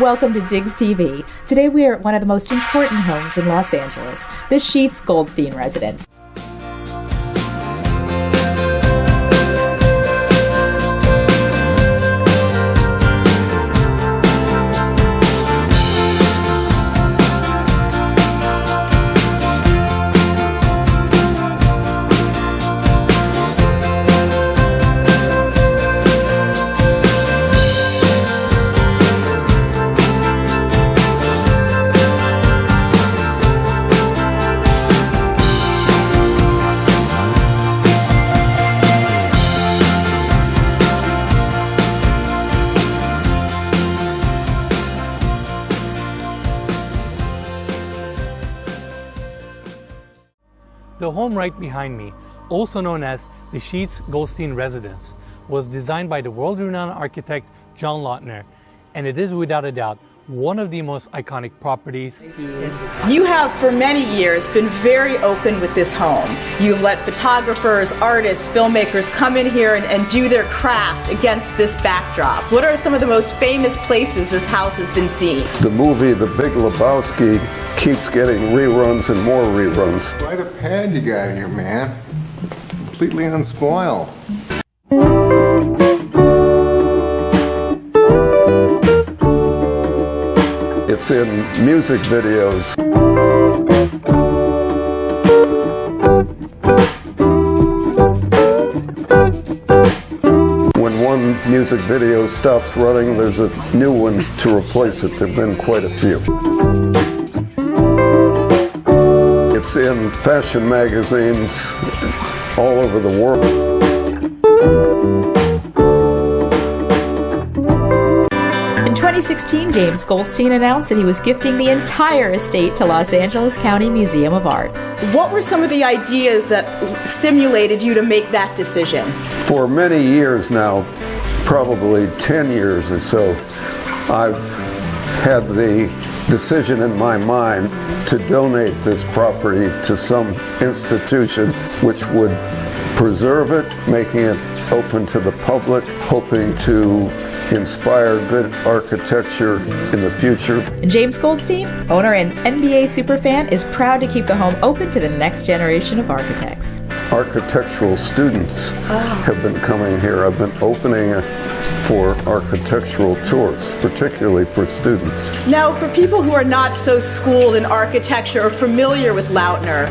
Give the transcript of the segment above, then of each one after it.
welcome to Digs TV. Today we are at one of the most important homes in Los Angeles, the Sheats-Goldstein residence. The home right behind me, also known as the Sheats-Goldstein residence, was designed by the world-renowned architect John Lautner, and it is without a doubt one of the most iconic properties. You have for many years been very open with this home. You've let photographers, artists, filmmakers come in here and do their craft against this backdrop. What are some of the most famous places this house has been seen? The movie The Big Lebowski keeps getting reruns and more reruns. Quite a pad you got here, man. Completely unspoiled. It's in music videos. When one music video stops running, there's a new one to replace it. There have been quite a few. It's in fashion magazines all over the world. In 2016, James Goldstein announced that he was gifting the entire estate to Los Angeles County Museum of Art. What were some of the ideas that stimulated you to make that decision? For many years now, probably 10 years or so, I've had the decision in my mind to donate this property to some institution which would preserve it, making it open to the public, hoping to inspire good architecture in the future. James Goldstein, owner and NBA superfan, is proud to keep the home open to the next generation of architects. Architectural students have been coming here. I've been opening it for architectural tours, particularly for students. Now, for people who are not so schooled in architecture or familiar with Lautner,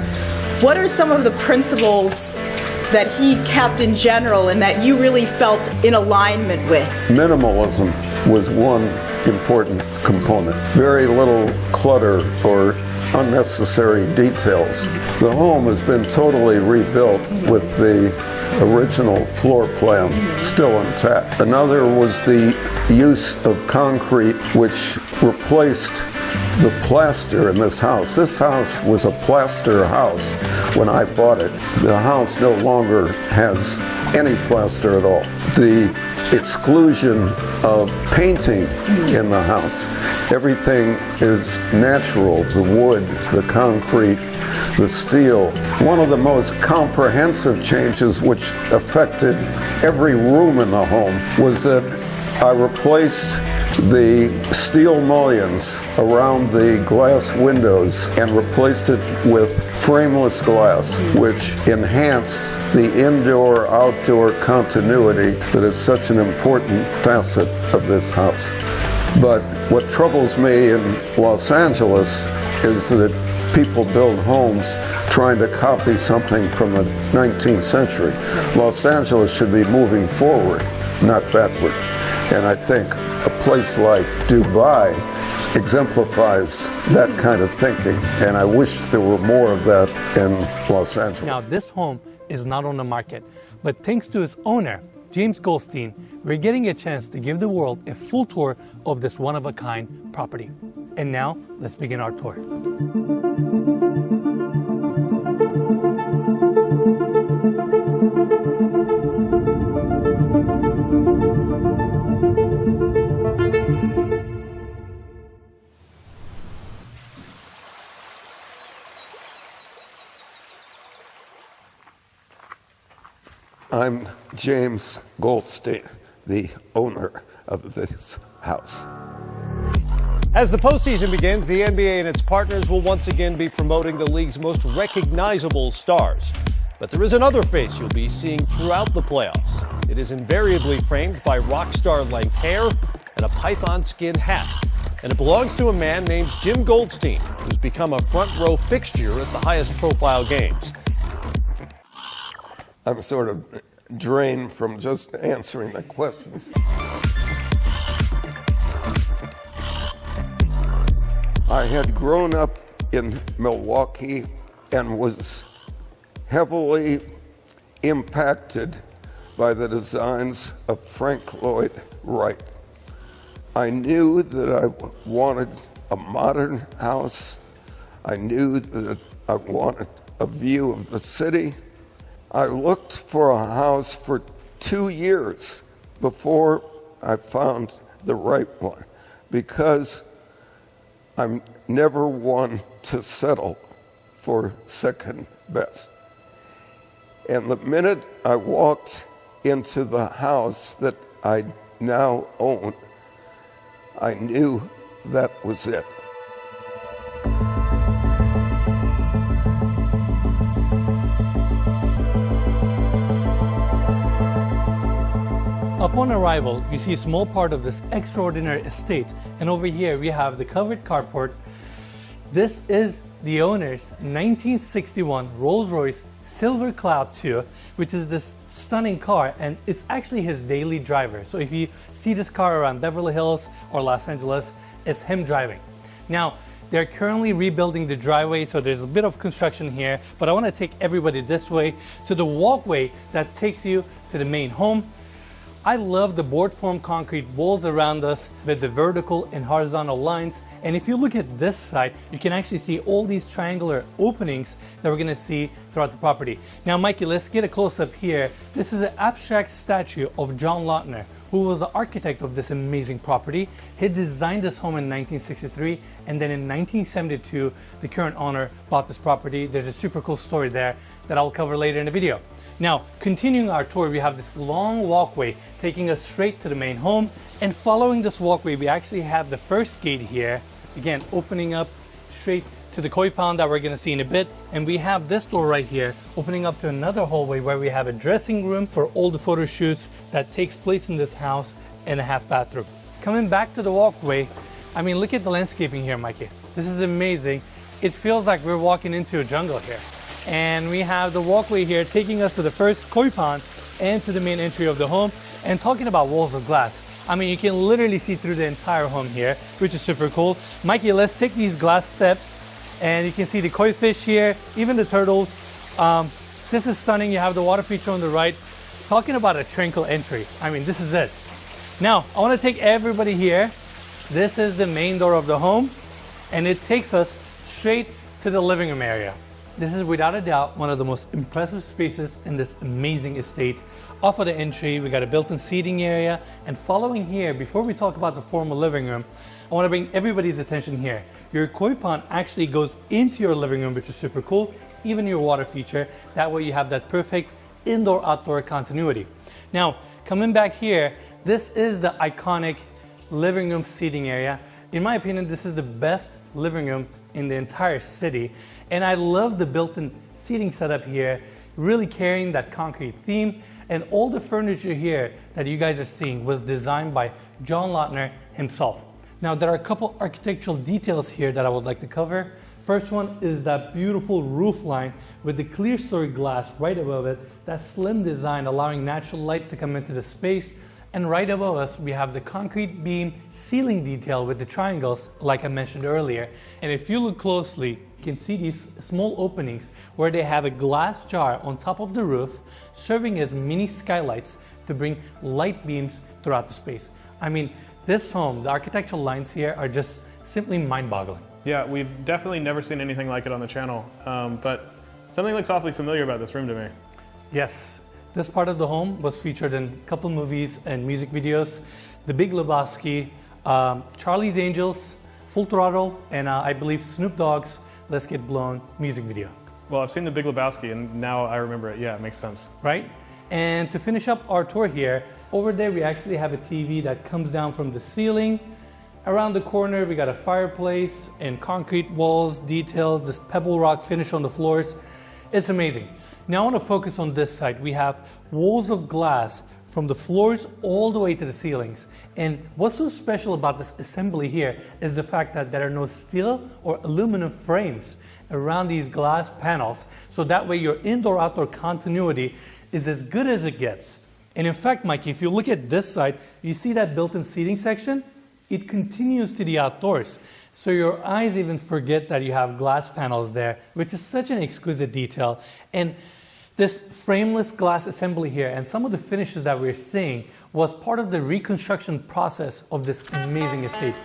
what are some of the principles that he kept in general and that you really felt in alignment with? Minimalism was one important component. Very little clutter or unnecessary details. The home has been totally rebuilt with the original floor plan still intact. Another was the use of concrete, which replaced the plaster in this house. This house was a plaster house when I bought it. The house no longer has any plaster at all. The exclusion of painting in the house. Everything is natural, the wood, the concrete, the steel. One of the most comprehensive changes which affected every room in the home was that I replaced the steel mullions around the glass windows and replaced it with frameless glass, which enhanced the indoor-outdoor continuity that is such an important facet of this house. But what troubles me in Los Angeles is that people build homes trying to copy something from the 19th century. Los Angeles should be moving forward, not backward. And I think a place like Dubai exemplifies that kind of thinking, and I wish there were more of that in Los Angeles. Now, this home is not on the market, but thanks to its owner, James Goldstein, we're getting a chance to give the world a full tour of this one-of-a-kind property. And now, let's begin our tour. I'm James Goldstein, the owner of this house. As the postseason begins, the NBA and its partners will once again be promoting the league's most recognizable stars. But there is another face you'll be seeing throughout the playoffs. It is invariably framed by rock star lank hair and a python skin hat. And it belongs to a man named Jim Goldstein, who's become a front row fixture at the highest profile games. I'm sort of drained from just answering the questions. I had grown up in Milwaukee and was heavily impacted by the designs of Frank Lloyd Wright. I knew that I wanted a modern house. I knew that I wanted a view of the city. I looked for a house for 2 years before I found the right one, because I'm never one to settle for second best. And the minute I walked into the house that I now own, I knew that was it. Upon arrival, you see a small part of this extraordinary estate, and over here we have the covered carport. This is the owner's 1961 Rolls-Royce Silver Cloud 2, which is this stunning car, and it's actually his daily driver. So if you see this car around Beverly Hills or Los Angeles, it's him driving. Now, they're currently rebuilding the driveway, so there's a bit of construction here, but I want to take everybody this way to the walkway that takes you to the main home. I love the board form concrete walls around us with the vertical and horizontal lines. And if you look at this side, you can actually see all these triangular openings that we're going to see throughout the property. Now, Mikey, let's get a close-up here. This is an abstract statue of John Lautner, who was the architect of this amazing property. He designed this home in 1963, and then in 1972, the current owner bought this property. There's a super cool story there that I'll cover later in the video. Now, continuing our tour, we have this long walkway taking us straight to the main home. And following this walkway, we actually have the first gate here, again, opening up straight to the koi pond that we're going to see in a bit. And we have this door right here opening up to another hallway where we have a dressing room for all the photo shoots that takes place in this house, and a half bathroom. Coming back to the walkway, I mean, look at the landscaping here, Mikey. This is amazing. It feels like we're walking into a jungle here. And we have the walkway here taking us to the first koi pond and to the main entry of the home. And talking about walls of glass, I mean, you can literally see through the entire home here, which is super cool. Mikey, let's take these glass steps, and you can see the koi fish here, even the turtles. This is stunning. You have the water feature on the right. Talking about a tranquil entry, I mean, this is it. Now, I want to take everybody here. This is the main door of the home, and it takes us straight to the living room area. This is without a doubt one of the most impressive spaces in this amazing estate. Off of the entry, we got a built-in seating area, and following here, before we talk about the formal living room, I want to bring everybody's attention here. Your koi pond actually goes into your living room, which is super cool, even your water feature. That way you have that perfect indoor-outdoor continuity. Now, coming back here, this is the iconic living room seating area. In my opinion, this is the best living room in the entire city, and I love the built-in seating setup here, really carrying that concrete theme. And all the furniture here that you guys are seeing was designed by John Lautner himself. Now, there are a couple architectural details here that I would like to cover. First one is that beautiful roof line with the clear story glass right above it, that slim design allowing natural light to come into the space. And right above us, we have the concrete beam ceiling detail with the triangles, like I mentioned earlier. And if you look closely, you can see these small openings where they have a glass jar on top of the roof, serving as mini skylights to bring light beams throughout the space. I mean, this home, the architectural lines here are just simply mind-boggling. Yeah, we've definitely never seen anything like it on the channel, but something looks awfully familiar about this room to me. Yes. This part of the home was featured in a couple movies and music videos. The Big Lebowski, Charlie's Angels, Full Throttle, and I believe Snoop Dogg's Let's Get Blown music video. Well, I've seen The Big Lebowski, and now I remember it. Yeah, it makes sense. Right? And to finish up our tour here, over there we actually have a TV that comes down from the ceiling, Around the corner, we got a fireplace and concrete walls, details, this pebble rock finish on the floors. It's amazing. Now I want to focus on this side. We have walls of glass from the floors all the way to the ceilings. And what's so special about this assembly here is the fact that there are no steel or aluminum frames around these glass panels. So that way your indoor-outdoor continuity is as good as it gets. And in fact, Mikey, if you look at this side, you see that built-in seating section? It continues to the outdoors. So your eyes even forget that you have glass panels there, which is such an exquisite detail. And this frameless glass assembly here and some of the finishes that we're seeing was part of the reconstruction process of this amazing estate.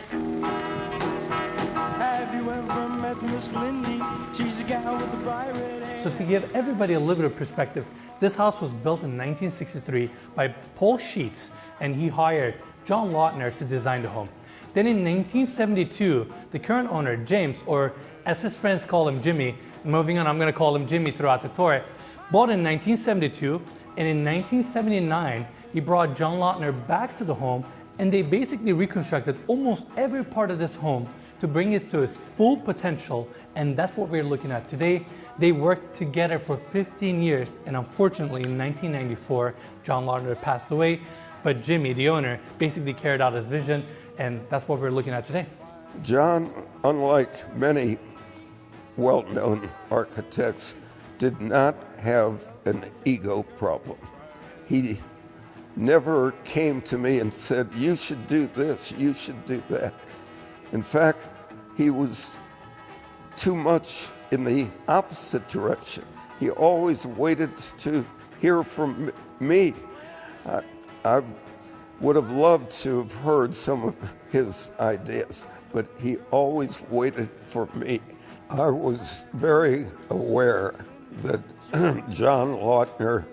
Have you ever met Miss Lindy? She's a gal with a bright red hair. So to give everybody a little bit of perspective, this house was built in 1963 by Paul Sheats, and he hired John Lautner to design the home. Then in 1972, the current owner, James, or as his friends call him, Jimmy, moving on, I'm going to call him Jimmy throughout the tour, bought in 1972, and in 1979, he brought John Lautner back to the home, and they basically reconstructed almost every part of this home to bring it to its full potential, and that's what we're looking at today. They worked together for 15 years, and unfortunately, in 1994, John Lautner passed away, but Jimmy, the owner, basically carried out his vision, and that's what we're looking at today. John, unlike many well-known architects, did not have an ego problem. He never came to me and said, you should do this, you should do that. In fact, he was too much in the opposite direction. He always waited to hear from me. I would have loved to have heard some of his ideas, but he always waited for me. I was very aware that John Lautner,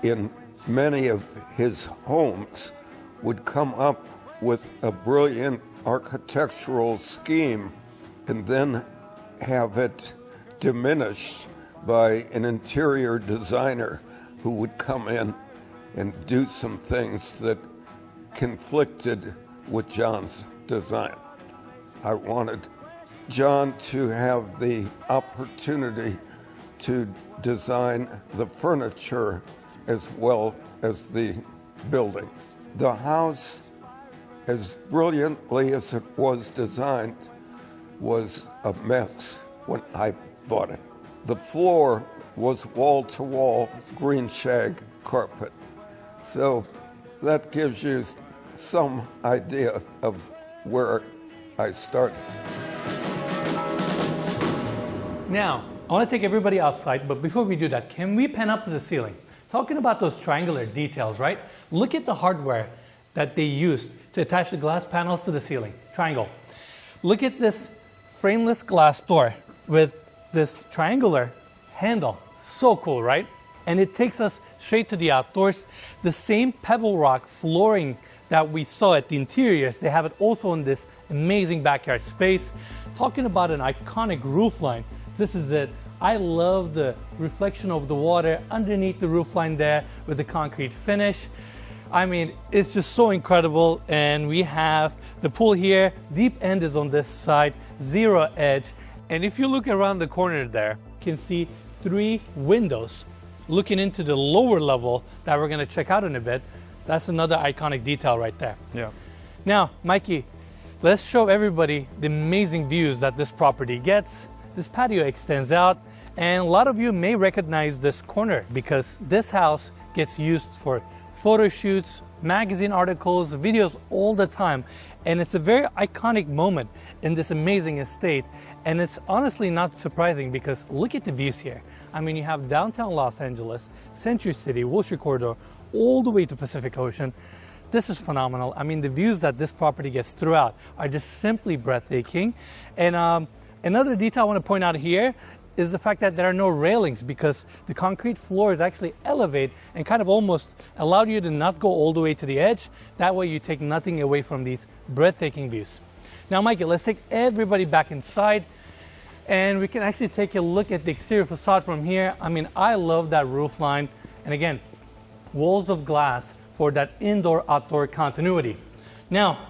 in many of his homes, would come up with a brilliant architectural scheme and then have it diminished by an interior designer who would come in and do some things that conflicted with John's design. I wanted John to have the opportunity to design the furniture as well as the building. The house, as brilliantly as it was designed, was a mess when I bought it. The floor was wall-to-wall green shag carpet. So that gives you some idea of where I started. Now, I want to take everybody outside, but before we do that, can we pan up to the ceiling? Talking about those triangular details, right? Look at the hardware that they used to attach the glass panels to the ceiling. Triangle. Look at this frameless glass door with this triangular handle. So cool, right? And it takes us straight to the outdoors. The same pebble rock flooring that we saw at the interiors, they have it also in this amazing backyard space. Talking about an iconic roof line, this is it. I love the reflection of the water underneath the roof line there with the concrete finish. I mean, it's just so incredible. And we have the pool here. Deep end is on this side, zero edge. And if you look around the corner there, you can see 3 windows looking into the lower level that we're going to check out in a bit. That's another iconic detail right there. Yeah. Now, Mikey, let's show everybody the amazing views that this property gets. This patio extends out, and a lot of you may recognize this corner because this house gets used for photo shoots, magazine articles, videos all the time. And it's a very iconic moment in this amazing estate. And it's honestly not surprising because look at the views here. I mean, you have downtown Los Angeles, Century City, Wilshire Corridor, all the way to Pacific Ocean. This is phenomenal. I mean, the views that this property gets throughout are just simply breathtaking. And another detail I want to point out here is the fact that there are no railings because the concrete floors actually elevate and kind of almost allow you to not go all the way to the edge. That way you take nothing away from these breathtaking views. Now, Mikey, let's take everybody back inside and we can actually take a look at the exterior facade from here. I mean, I love that roof line. And again, walls of glass for that indoor-outdoor continuity. Now,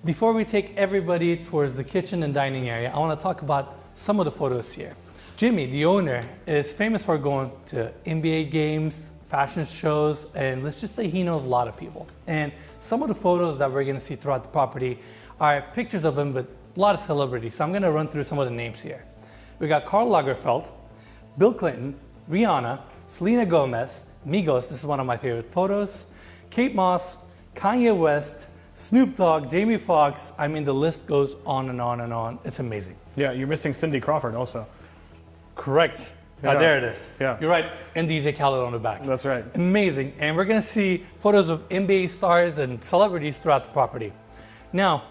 Before we take everybody towards the kitchen and dining area, I want to talk about some of the photos here. Jimmy, the owner, is famous for going to NBA games, fashion shows, and let's just say he knows a lot of people. And some of the photos that we're going to see throughout the property are pictures of him with a lot of celebrities. So I'm going to run through some of the names here. We got Karl Lagerfeld, Bill Clinton, Rihanna, Selena Gomez, Migos, this is one of my favorite photos, Kate Moss, Kanye West, Snoop Dogg, Jamie Foxx. I mean, the list goes on and on and on. It's amazing. Yeah, you're missing Cindy Crawford also. Correct. Yeah. There it is. Yeah. You're right. And DJ Khaled on the back. That's right. Amazing. And we're going to see photos of NBA stars and celebrities throughout the property. Now,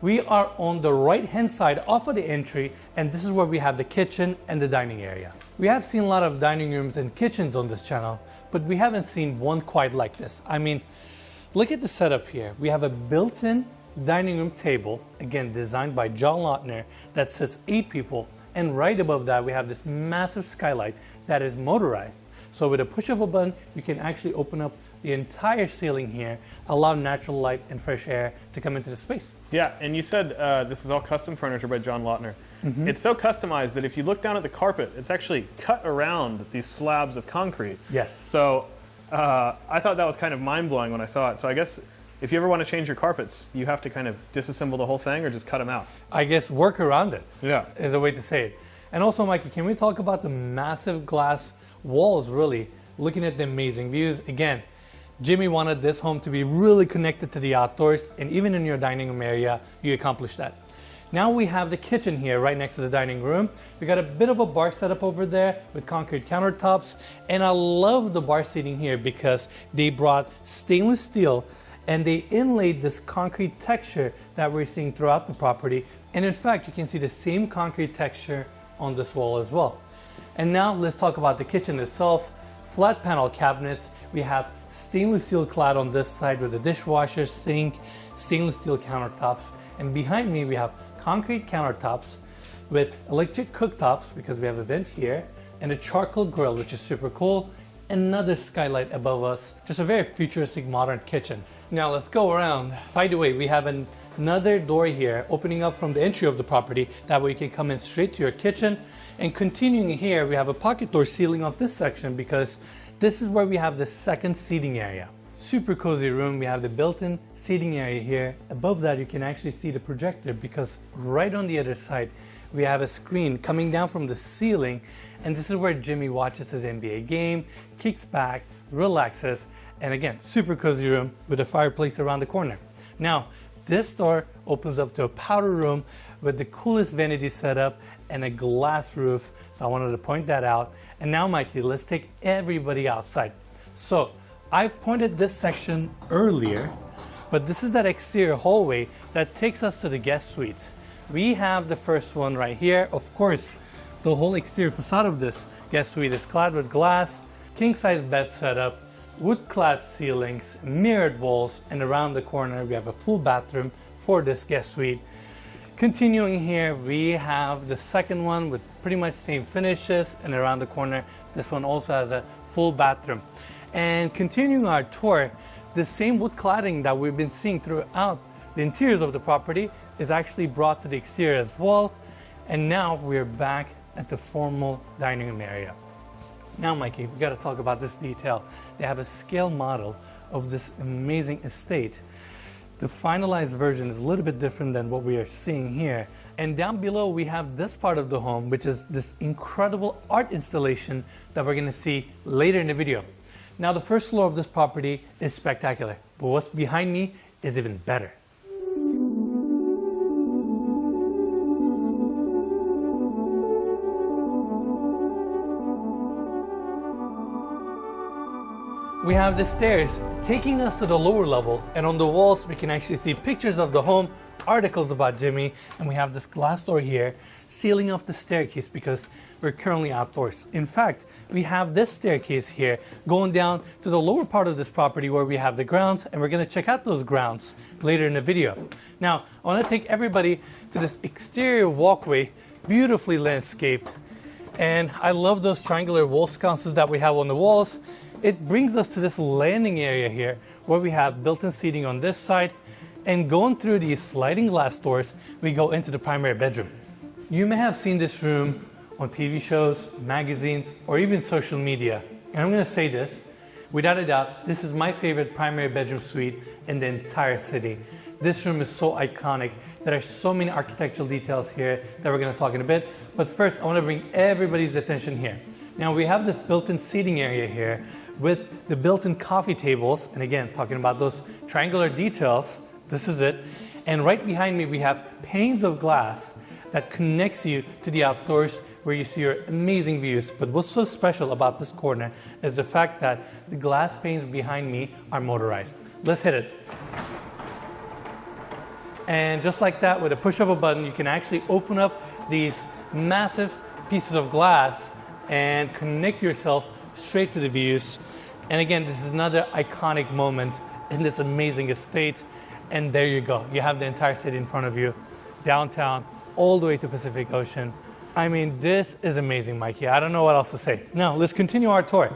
we are on the right-hand side off of the entry, and this is where we have the kitchen and the dining area. We have seen a lot of dining rooms and kitchens on this channel, but we haven't seen one quite like this. I mean, look at the setup here. We have a built-in dining room table, again designed by John Lautner, that sits 8 people, and right above that we have this massive skylight that is motorized. So with a push of a button, you can actually open up the entire ceiling here, allow natural light and fresh air to come into the space. Yeah, and you said this is all custom furniture by John Lautner. It's so customized that if you look down at the carpet, it's actually cut around these slabs of concrete. Yes. So I thought that was kind of mind-blowing when I saw it. So I guess if you ever want to change your carpets, you have to kind of disassemble the whole thing or just cut them out. I guess work around it. Yeah. Is a way to say it. And also, Mikey, can we talk about the massive glass walls, really, looking at the amazing views? Again, Jimmy wanted this home to be really connected to the outdoors, and even in your dining room area, you accomplished that. Now we have the kitchen here right next to the dining room. We got a bit of a bar setup over there with concrete countertops, and I love the bar seating here because they brought stainless steel and they inlaid this concrete texture that we're seeing throughout the property. And in fact, you can see the same concrete texture on this wall as well. And now let's talk about the kitchen itself. Flat panel cabinets. We have stainless steel clad on this side with a dishwasher, sink, stainless steel countertops. And behind me we have concrete countertops with electric cooktops because we have a vent here, and a charcoal grill, which is super cool. Another skylight above us. Just a very futuristic modern kitchen. Now let's go around. By the way, we have another door here opening up from the entry of the property. That way you can come in straight to your kitchen. And continuing here, we have a pocket door sealing off this section because this is where we have the second seating area. Super cozy room. We have the built-in seating area here. Above that, you can actually see the projector because right on the other side, we have a screen coming down from the ceiling, and this is where Jimmy watches his NBA game, kicks back, relaxes, and again, super cozy room with a fireplace around the corner. Now, this door opens up to a powder room with the coolest vanity setup and a glass roof, so I wanted to point that out. And now, Mikey, let's take everybody outside. So, I've pointed this section earlier, but this is that exterior hallway that takes us to the guest suites. We have the first one right here. Of course, the whole exterior facade of this guest suite is clad with glass, king-size bed setup, wood-clad ceilings, mirrored walls, and around the corner we have a full bathroom for this guest suite. Continuing here, we have the second one with pretty much same finishes, and around the corner, this one also has a full bathroom. And continuing our tour, the same wood cladding that we've been seeing throughout the interiors of the property is actually brought to the exterior as well. And now we're back at the formal dining room area. Now, Mikey, we got to talk about this detail. They have a scale model of this amazing estate. The finalized version is a little bit different than what we are seeing here. And down below, we have this part of the home, which is this incredible art installation that we're going to see later in the video. Now, the first floor of this property is spectacular, but what's behind me is even better. We have the stairs taking us to the lower level, and on the walls we can actually see pictures of the home, articles about Jimmy, and we have this glass door here sealing off the staircase because we're currently outdoors. In fact, we have this staircase here going down to the lower part of this property where we have the grounds, and we're going to check out those grounds later in the video. Now, I want to take everybody to this exterior walkway, beautifully landscaped, and I love those triangular wall sconces that we have on the walls. It brings us to this landing area here where we have built-in seating on this side, And going through these sliding glass doors, we go into the primary bedroom. You may have seen this room on TV shows, magazines, or even social media. And I'm going to say this, without a doubt, this is my favorite primary bedroom suite in the entire city. This room is so iconic. There are so many architectural details here that we're going to talk in a bit. But first, I want to bring everybody's attention here. Now, we have this built-in seating area here with the built-in coffee tables. And again, talking about those triangular details, this is it. And right behind me, we have panes of glass that connects you to the outdoors where you see your amazing views. But what's so special about this corner is the fact that the glass panes behind me are motorized. Let's hit it. And just like that, with a push of a button, you can actually open up these massive pieces of glass and connect yourself straight to the views. And again, this is another iconic moment in this amazing estate. And there you go. You have the entire city in front of you, downtown, all the way to Pacific Ocean. I mean, this is amazing, Mikey. I don't know what else to say. Now, let's continue our tour.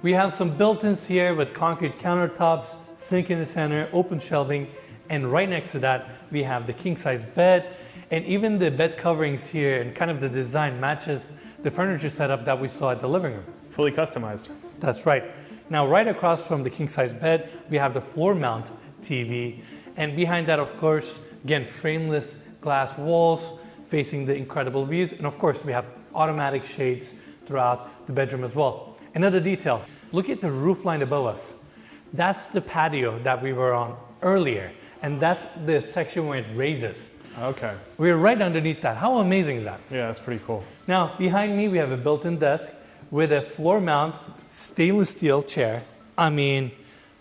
We have some built-ins here with concrete countertops, sink in the center, open shelving, and right next to that, we have the king-size bed, and even the bed coverings here and kind of the design matches the furniture setup that we saw at the living room. Fully customized. That's right. Now, right across from the king-size bed, we have the floor mount TV, and behind that, of course, again, frameless glass walls facing the incredible views, and of course, we have automatic shades throughout the bedroom as well. Another detail, look at the roof line above us. That's the patio that we were on earlier. And that's the section where it raises. Okay. We're right underneath that. How amazing is that? Yeah, that's pretty cool. Now, behind me, we have a built-in desk with a floor mount stainless steel chair. I mean,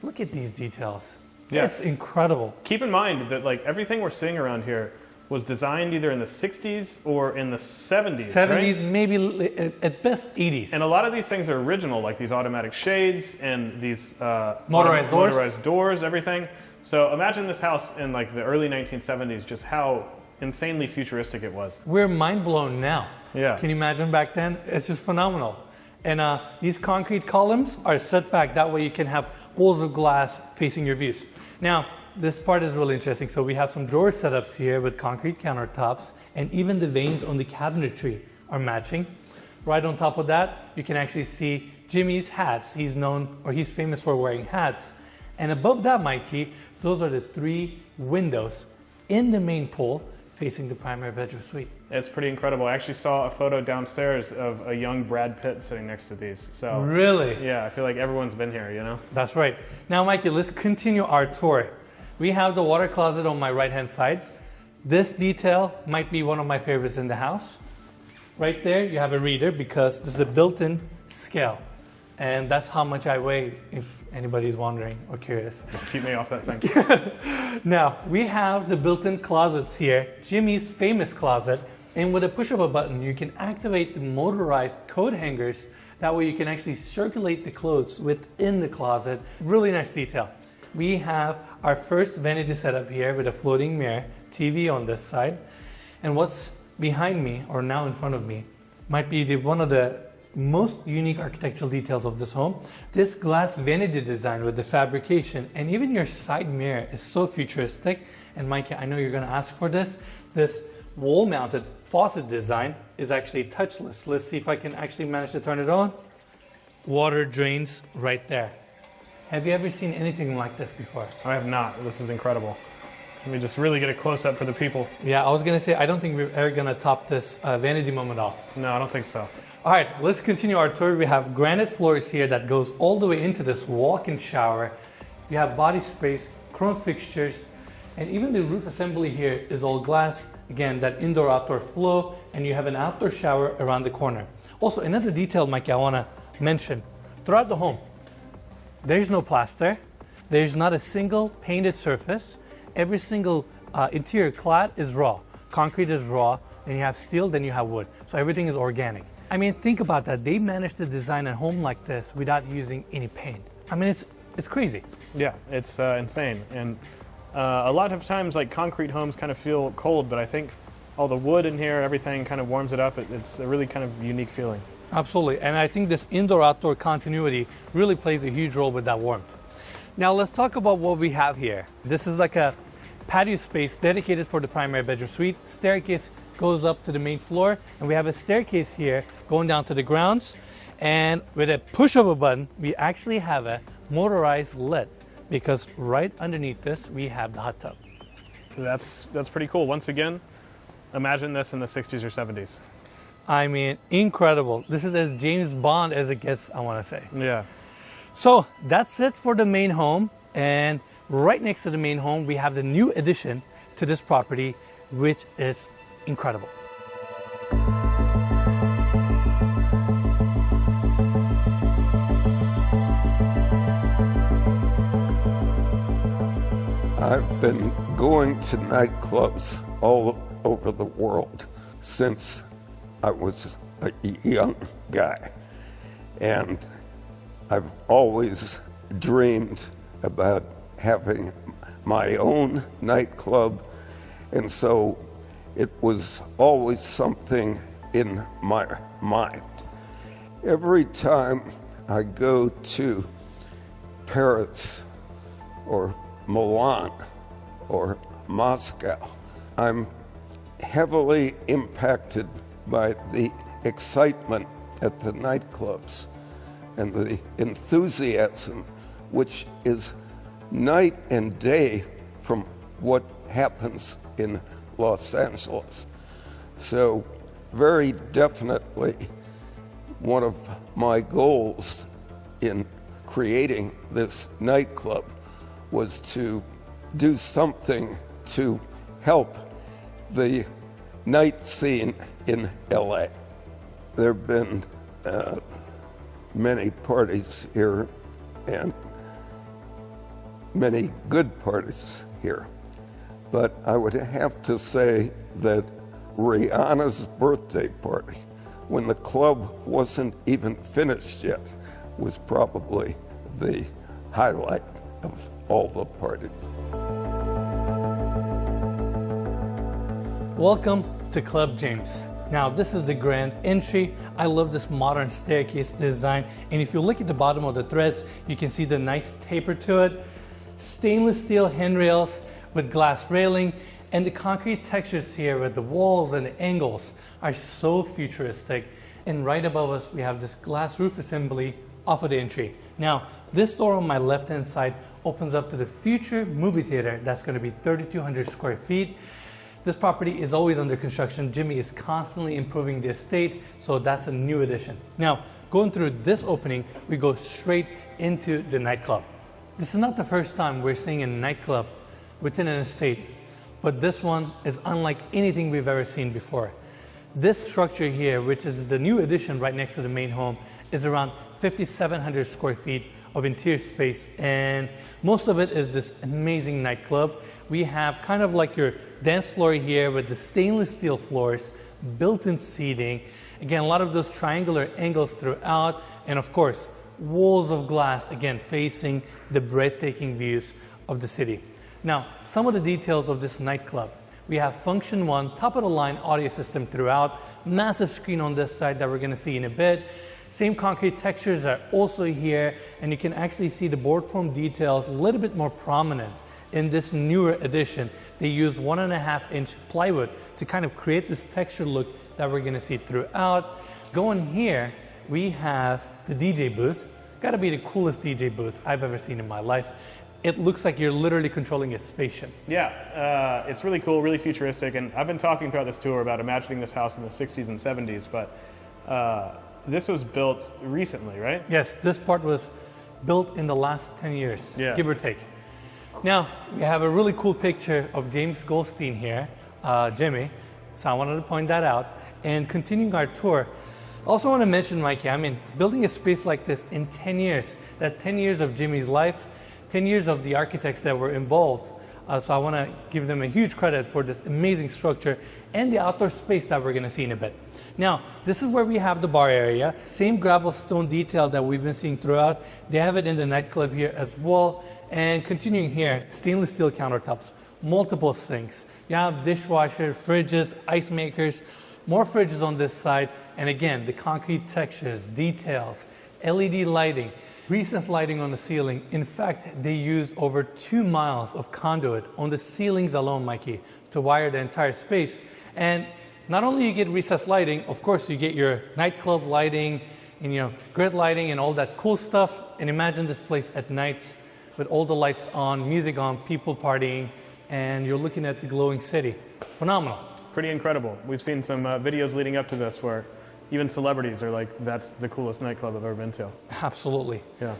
look at these details. Yeah. It's incredible. Keep in mind that like everything we're seeing around here was designed either in the 60s or in the 70s, 70s, right? maybe at best 80s. And a lot of these things are original, like these automatic shades and these motorized doors, everything. So imagine this house in like the early 1970s, just how insanely futuristic it was. We're mind blown now. Yeah. Can you imagine back then? It's just phenomenal. And these concrete columns are set back. That way you can have walls of glass facing your views. Now, this part is really interesting. So we have some drawer setups here with concrete countertops, and even the veins on the cabinetry are matching. Right on top of that, you can actually see Jimmy's hats. He's famous for wearing hats. And above that, Mikey, those are the 3 windows in the main pool facing the primary bedroom suite. It's pretty incredible. I actually saw a photo downstairs of a young Brad Pitt sitting next to these. So really? Yeah, I feel like everyone's been here, you know? That's right. Now, Mikey, let's continue our tour. We have the water closet on my right-hand side. This detail might be one of my favorites in the house. Right there, you have a reader because this is a built-in scale. And that's how much I weigh, if anybody's wondering or curious. Just keep me off that thing. Now, we have the built-in closets here, Jimmy's famous closet. And with a push of a button, you can activate the motorized coat hangers. That way you can actually circulate the clothes within the closet. Really nice detail. We have our first vanity setup here with a floating mirror, TV on this side. And what's behind me, or now in front of me, might be one of the most unique architectural details of this home. This glass vanity design with the fabrication and even your side mirror is so futuristic. And Mikey, I know you're going to ask for this. This wall-mounted faucet design is actually touchless. Let's see if I can actually manage to turn it on. Water drains right there. Have you ever seen anything like this before? I have not. This is incredible. Let me just really get a close-up for the people. Yeah, I was going to say, I don't think we're ever going to top this vanity moment off. No, I don't think so. All right, let's continue our tour. We have granite floors here that goes all the way into this walk-in shower. You have body sprays, chrome fixtures, and even the roof assembly here is all glass. Again, that indoor-outdoor flow, and you have an outdoor shower around the corner. Also, another detail, Mike, I want to mention. Throughout the home, there's no plaster. There's not a single painted surface. Every single interior clad is raw. Concrete is raw, then you have steel, then you have wood. So everything is organic. I mean, think about that. They managed to design a home like this without using any paint. I mean, it's crazy. Yeah, it's insane. And a lot of times, like, concrete homes kind of feel cold, but I think all the wood in here, everything kind of warms it up. It's a really kind of unique feeling. Absolutely. And I think this indoor-outdoor continuity really plays a huge role with that warmth. Now, let's talk about what we have here. This is like a patio space dedicated for the primary bedroom suite. Staircase goes up to the main floor, and we have a staircase here going down to the grounds. And with a push of a button, we actually have a motorized lift, because right underneath this, we have the hot tub. That's pretty cool. Once again, imagine this in the 60s or 70s. I mean, incredible. This is as James Bond as it gets, I want to say. Yeah. So that's it for the main home. And right next to the main home, we have the new addition to this property, which is incredible. I've been going to nightclubs all over the world since I was a young guy. And I've always dreamed about having my own nightclub. And so it was always something in my mind. Every time I go to Paris or Milan or Moscow, I'm heavily impacted by the excitement at the nightclubs and the enthusiasm, which is night and day from what happens in Los Angeles. So very definitely one of my goals in creating this nightclub was to do something to help the night scene in LA. There have been many parties here and many good parties here. But I would have to say that Rihanna's birthday party, when the club wasn't even finished yet, was probably the highlight of all the parties. Welcome to Club James. Now, this is the grand entry. I love this modern staircase design. And if you look at the bottom of the threads, you can see the nice taper to it. Stainless steel handrails with glass railing, and the concrete textures here with the walls and the angles are so futuristic. And right above us, we have this glass roof assembly off of the entry. Now, this door on my left-hand side opens up to the future movie theater that's going to be 3,200 square feet. This property is always under construction. Jimmy is constantly improving the estate, so that's a new addition. Now, going through this opening, we go straight into the nightclub. This is not the first time we're seeing a nightclub within an estate, but this one is unlike anything we've ever seen before. This structure here, which is the new addition right next to the main home, is around 5,700 square feet of interior space, and most of it is this amazing nightclub. We have kind of like your dance floor here with the stainless steel floors, built-in seating. Again, a lot of those triangular angles throughout, and of course, walls of glass, again, facing the breathtaking views of the city. Now, some of the details of this nightclub. We have Function 1, top-of-the-line audio system throughout, massive screen on this side that we're going to see in a bit. Same concrete textures are also here, and you can actually see the board form details a little bit more prominent in this newer edition. They use 1.5-inch plywood to kind of create this texture look that we're going to see throughout. Going here, we have the DJ booth. Got to be the coolest DJ booth I've ever seen in my life. It looks like you're literally controlling a spaceship. Yeah, it's really cool, really futuristic, and I've been talking throughout this tour about imagining this house in the 60s and 70s, but this was built recently, right? Yes, this part was built in the last 10 years, give or take. Now, we have a really cool picture of James Goldstein here, Jimmy, so I wanted to point that out. And continuing our tour, I also want to mention, Mikey, I mean, building a space like this in 10 years, that 10 years of Jimmy's life, 10 years of the architects that were involved. So I want to give them a huge credit for this amazing structure and the outdoor space that we're going to see in a bit. Now, this is where we have the bar area. Same gravel stone detail that we've been seeing throughout. They have it in the nightclub here as well. And continuing here, stainless steel countertops, multiple sinks. You have dishwashers, fridges, ice makers, more fridges on this side. And again, the concrete textures, details, LED lighting. Recessed lighting on the ceiling. In fact, they used over 2 miles of conduit on the ceilings alone, Mikey, to wire the entire space. And not only you get recessed lighting, of course you get your nightclub lighting and grid lighting and all that cool stuff. And imagine this place at night with all the lights on, music on, people partying, and you're looking at the glowing city. Phenomenal. Pretty incredible. We've seen some videos leading up to this where even celebrities are like, that's the coolest nightclub I've ever been to. Absolutely. Yeah.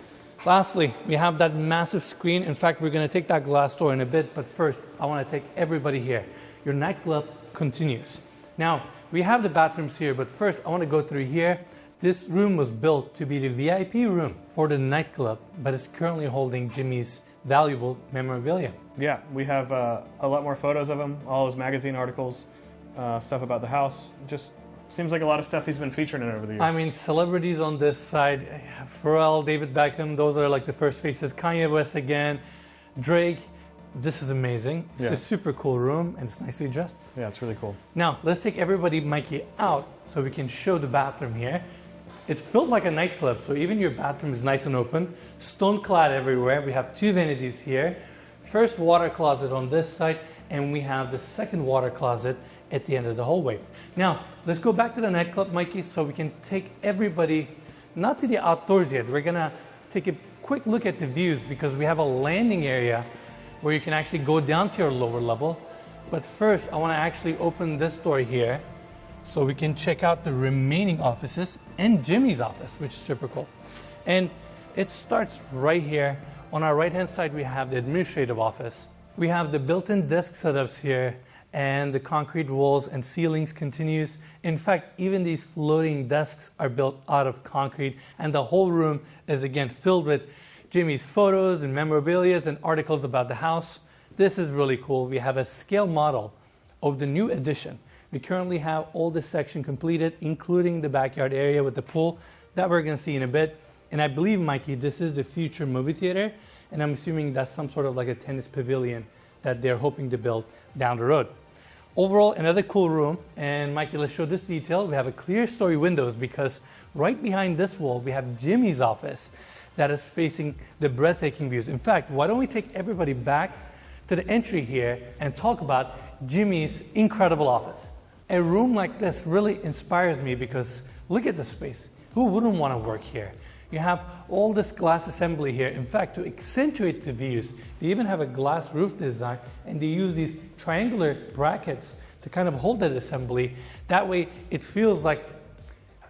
Lastly, we have that massive screen. In fact, we're going to take that glass door in a bit, but first, I want to take everybody here. Your nightclub continues. Now, we have the bathrooms here, but first, I want to go through here. This room was built to be the VIP room for the nightclub, but it's currently holding Jimmy's valuable memorabilia. Yeah, we have a lot more photos of him, all his magazine articles, stuff about the house. Just seems like a lot of stuff he's been featured in over the years. I mean, celebrities on this side, Pharrell, David Beckham, those are like the first faces. Kanye West again, Drake. This is amazing. It's a super cool room and it's nicely dressed. Yeah, it's really cool. Now, let's take everybody, Mikey, out so we can show the bathroom here. It's built like a nightclub, so even your bathroom is nice and open. Stone clad everywhere. We have 2 vanities here. First water closet on this side, and we have the second water closet at the end of the hallway. Now, let's go back to the nightclub, Mikey, so we can take everybody, not to the outdoors yet. We're gonna take a quick look at the views because we have a landing area where you can actually go down to your lower level. But first, I wanna actually open this door here so we can check out the remaining offices and Jimmy's office, which is super cool. And it starts right here. On our right-hand side, we have the administrative office. We have the built-in desk setups here, and the concrete walls and ceilings continues. In fact, even these floating desks are built out of concrete, and the whole room is again filled with Jimmy's photos and memorabilia and articles about the house. This is really cool. We have a scale model of the new addition. We currently have all this section completed, including the backyard area with the pool that we're going to see in a bit. And I believe, Mikey, this is the future movie theater, and I'm assuming that's some sort of like a tennis pavilion that they're hoping to build down the road. Overall, another cool room, and Mikey, let's show this detail. We have a clear story windows because right behind this wall, we have Jimmy's office that is facing the breathtaking views. In fact, why don't we take everybody back to the entry here and talk about Jimmy's incredible office. A room like this really inspires me because look at the space. Who wouldn't want to work here? You have all this glass assembly here. In fact, to accentuate the views, they even have a glass roof design, and they use these triangular brackets to kind of hold that assembly. That way, it feels like,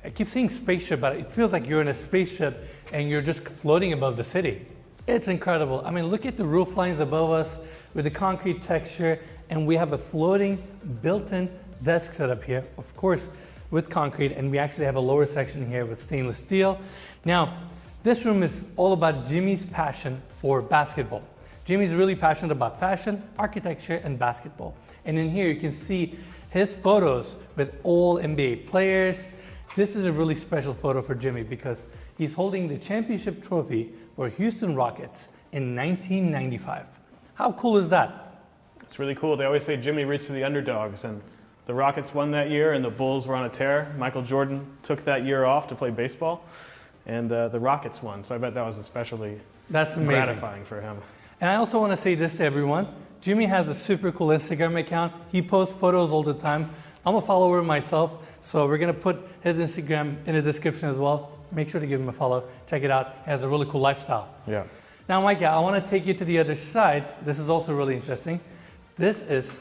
I keep saying spaceship, but it feels like you're in a spaceship and you're just floating above the city. It's incredible. I mean, look at the roof lines above us with the concrete texture, and we have a floating built-in desk setup here, of course, with concrete, and we actually have a lower section here with stainless steel. Now, this room is all about Jimmy's passion for basketball. Jimmy's really passionate about fashion, architecture, and basketball. And in here, you can see his photos with all NBA players. This is a really special photo for Jimmy because he's holding the championship trophy for Houston Rockets in 1995. How cool is that? It's really cool. They always say Jimmy roots for the underdogs, and the Rockets won that year, and the Bulls were on a tear. Michael Jordan took that year off to play baseball, and the Rockets won. So I bet that was especially gratifying for him. And I also want to say this to everyone. Jimmy has a super cool Instagram account. He posts photos all the time. I'm a follower myself, so we're going to put his Instagram in the description as well. Make sure to give him a follow. Check it out. He has a really cool lifestyle. Yeah. Now, Mike, I want to take you to the other side. This is also really interesting. This is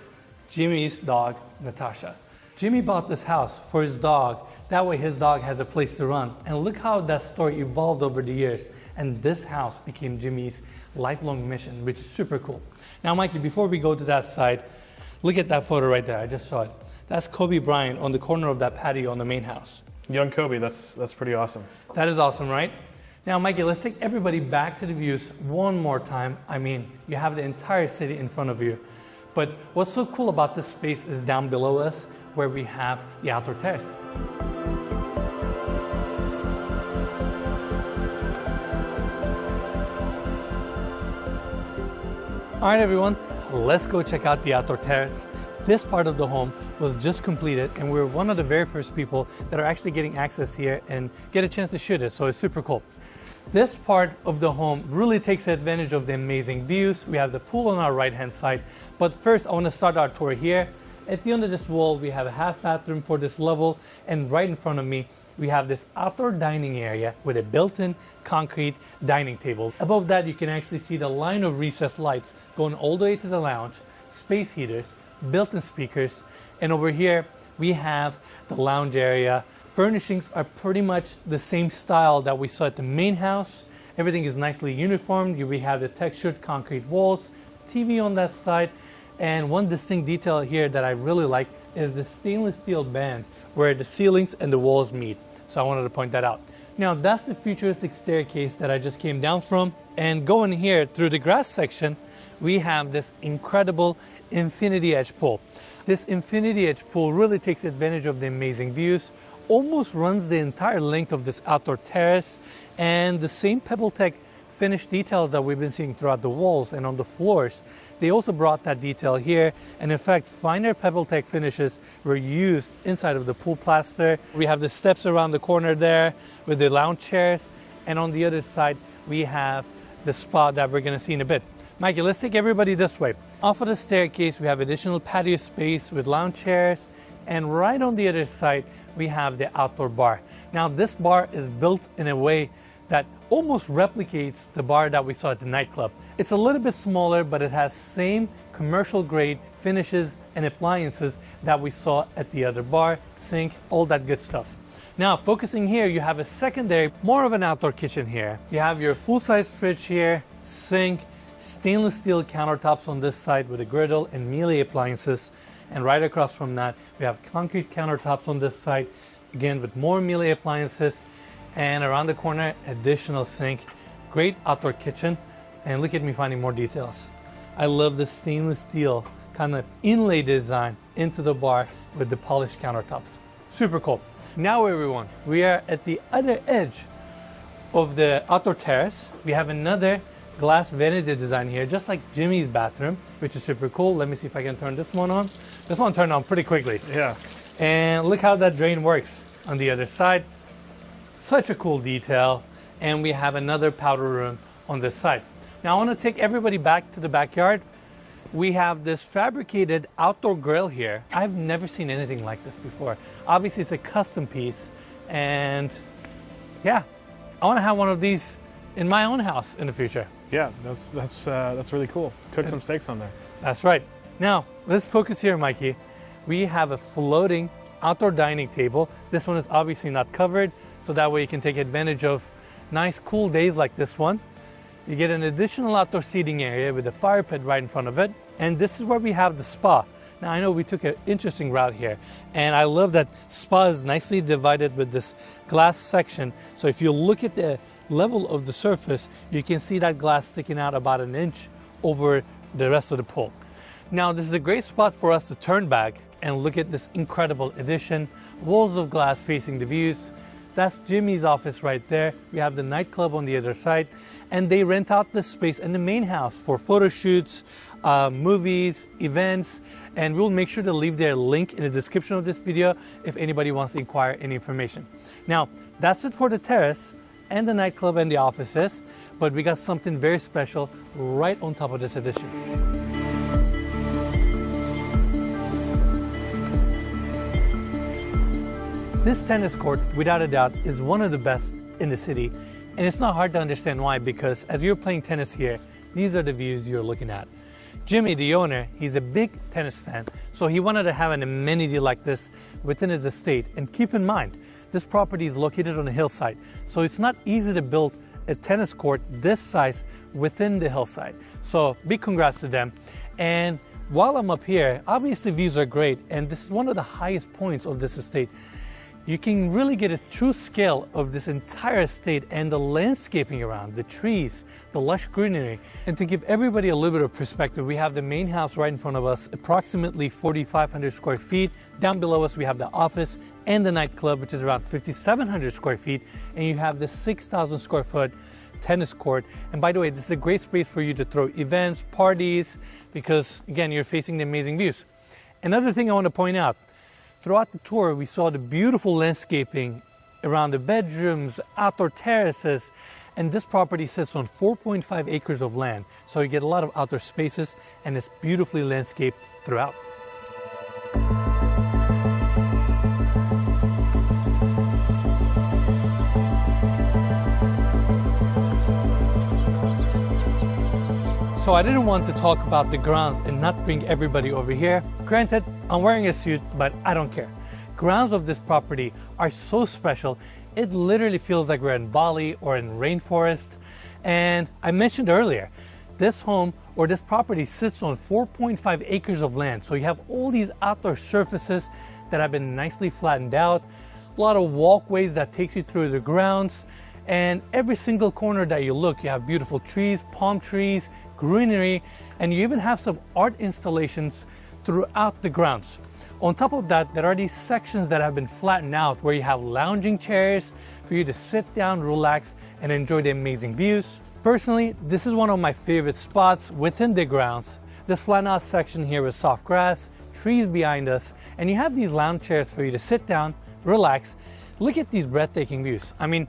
Jimmy's dog, Natasha. Jimmy bought this house for his dog. That way his dog has a place to run. And look how that story evolved over the years. And this house became Jimmy's lifelong mission, which is super cool. Now, Mikey, before we go to that side, look at that photo right there. I just saw it. That's Kobe Bryant on the corner of that patio on the main house. Young Kobe, that's pretty awesome. That is awesome, right? Now, Mikey, let's take everybody back to the views one more time. I mean, you have the entire city in front of you. But what's so cool about this space is down below us where we have the outdoor terrace. All right, everyone, let's go check out the outdoor terrace. This part of the home was just completed, and we're one of the very first people that are actually getting access here and get a chance to shoot it, so it's super cool. This part of the home really takes advantage of the amazing views. We have the pool on our right hand side, but first I want to start our tour here. At the end of this wall, we have a half bathroom for this level, and right in front of me, we have this outdoor dining area with a built-in concrete dining table. Above that, you can actually see the line of recessed lights going all the way to the lounge, space heaters, built-in speakers, and over here, we have the lounge area. Furnishings are pretty much the same style that we saw at the main house. Everything is nicely uniformed. We have the textured concrete walls, TV on that side, and one distinct detail here that I really like is the stainless steel band where the ceilings and the walls meet. So I wanted to point that out. Now that's the futuristic staircase that I just came down from, and going here through the grass section, we have this incredible infinity edge pool. This infinity edge pool really takes advantage of the amazing views, almost runs the entire length of this outdoor terrace, and the same PebbleTech finished details that we've been seeing throughout the walls and on the floors. They also brought that detail here, and in fact finer PebbleTech finishes were used inside of the pool plaster. We have the steps around the corner there with the lounge chairs, and on the other side we have the spa that we're going to see in a bit. Mikey, let's take everybody this way. Off of the staircase we have additional patio space with lounge chairs, and right on the other side we have the outdoor bar. Now this bar is built in a way that almost replicates the bar that we saw at the nightclub. It's a little bit smaller, but it has same commercial grade finishes and appliances that we saw at the other bar, sink, all that good stuff. Now focusing here, you have a secondary, more of an outdoor kitchen here. You have your full-size fridge here, sink, stainless steel countertops on this side with a griddle and melee appliances, and right across from that we have concrete countertops on this side, again with more melee appliances, and around the corner additional sink. Great outdoor kitchen, and look at me finding more details. I love the stainless steel kind of inlay design into the bar with the polished countertops. Super cool. Now everyone, we are at the other edge of the outdoor terrace. We have another glass vanity design here, just like Jimmy's bathroom, which is super cool. Let me see if I can turn this one on. This one turned on pretty quickly. Yeah. And look how that drain works on the other side. Such a cool detail. And we have another powder room on this side. Now I want to take everybody back to the backyard. We have this fabricated outdoor grill here. I've never seen anything like this before. Obviously it's a custom piece, and yeah, I want to have one of these in my own house in the future. Yeah, that's really cool. Cook some steaks on there. That's right. Now let's focus here, Mikey. We have a floating outdoor dining table. This one is obviously not covered, so that way you can take advantage of nice cool days like this one. You get an additional outdoor seating area with a fire pit right in front of it, and this is where we have the spa. Now I know we took an interesting route here, and I love that spa is nicely divided with this glass section, so if you look at the level of the surface, you can see that glass sticking out about an inch over the rest of the pool. Now this is a great spot for us to turn back and look at this incredible addition. Walls of glass facing the views. That's Jimmy's office right there. We have the nightclub on the other side, and they rent out this space in the main house for photo shoots, movies, events, and we'll make sure to leave their link in the description of this video if anybody wants to inquire any information. Now that's it for the terrace and the nightclub and the offices, but we got something very special right on top of this addition. This tennis court, without a doubt, is one of the best in the city, and it's not hard to understand why, because as you're playing tennis here, these are the views you're looking at. Jimmy, the owner, he's a big tennis fan, so he wanted to have an amenity like this within his estate. And keep in mind, this property is located on a hillside, so it's not easy to build a tennis court this size within the hillside. So big congrats to them. And while I'm up here, obviously views are great, and this is one of the highest points of this estate. You can really get a true scale of this entire estate and the landscaping around, the trees, the lush greenery. And to give everybody a little bit of perspective, we have the main house right in front of us, approximately 4,500 square feet. Down below us, we have the office and the nightclub, which is around 5,700 square feet. And you have the 6,000 square foot tennis court. And by the way, this is a great space for you to throw events, parties, because again, you're facing the amazing views. Another thing I want to point out, throughout the tour, we saw the beautiful landscaping around the bedrooms, outdoor terraces, And this property sits on 4.5 acres of land, so you get a lot of outdoor spaces, and it's beautifully landscaped throughout. So I didn't want to talk about the grounds and not bring everybody over here. Granted, I'm wearing a suit, but I don't care. Grounds of this property are so special, it literally feels like we're in Bali or in rainforest. And I mentioned earlier, this home or this property sits on 4.5 acres of land. So you have all these outdoor surfaces that have been nicely flattened out, a lot of walkways that takes you through the grounds, and every single corner that you look, you have beautiful trees, palm trees, greenery, and you even have some art installations throughout the grounds. On top of that, there are these sections that have been flattened out where you have lounging chairs for you to sit down, relax, and enjoy the amazing views. Personally, this is one of my favorite spots within the grounds. This flattened out section here with soft grass, trees behind us, and you have these lounge chairs for you to sit down, relax. Look at these breathtaking views. I mean,